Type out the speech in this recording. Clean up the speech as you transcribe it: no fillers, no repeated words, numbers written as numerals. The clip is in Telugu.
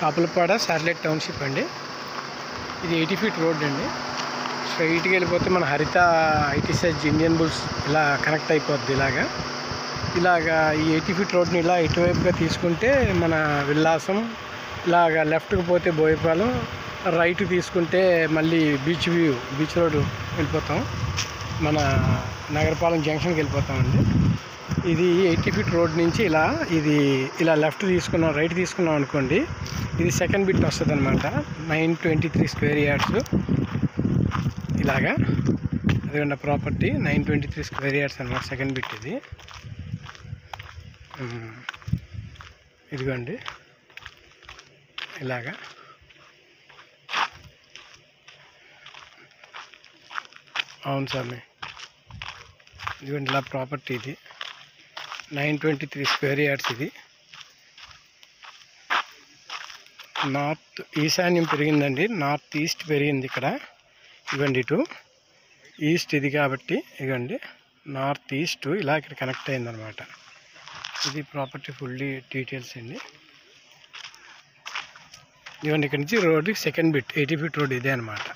కాపులపాడ శాటిలైట్ టౌన్షిప్ అండి. ఇది 80 ఫీట్ రోడ్ అండి. స్ట్రైట్గా వెళ్ళిపోతే మన హరిత ఐటీసెజ్ ఇండియన్ బుల్స్ ఇలా కనెక్ట్ అయిపోద్ది. ఇలాగా ఈ 80 ఫీట్ రోడ్ని ఇలా ఇటువైపుగా తీసుకుంటే మన విల్లాసం, ఇలాగా లెఫ్ట్కి పోతే బోయపాలెం, రైట్ తీసుకుంటే మళ్ళీ బీచ్ రోడ్ వెళ్ళిపోతాం. మన నగరపాలెం జంక్షన్కి వెళ్ళిపోతామండి. ఇది 80 ఫీట్ రోడ్ నుంచి ఇలా లెఫ్ట్ తీసుకున్నాం, రైట్ తీసుకున్నాం అనుకోండి, ఇది సెకండ్ బిట్ వస్తుంది అనమాట. 923 స్క్వేర్ యార్డ్స్. ఇలాగా అదిగోండి ప్రాపర్టీ 923 స్క్వేర్ యార్డ్స్ అనమాట. సెకండ్ బిట్ ఇది. ఇదిగోండి ఇలాగా అవును స్వామి. ఇదిగోండి ఇలా ప్రాపర్టీ ఇది 923 స్క్వేర్ యార్డ్స్. ఇది నార్త్ ఈశాన్యం పెరిగిందండి, నార్త్ ఈస్ట్ పెరిగింది ఇక్కడ. ఇవ్వండి ఇటు ఈస్ట్ ఇది కాబట్టి ఇవ్వండి నార్త్ ఈస్ట్ ఇలా ఇక్కడ కనెక్ట్ అయిందనమాట. ఇది ప్రాపర్టీ ఫుల్లీ డీటెయిల్స్ అండి. ఇవ్వండి ఇక్కడ నుంచి road second bit 80 feet road ఇదే అనమాట.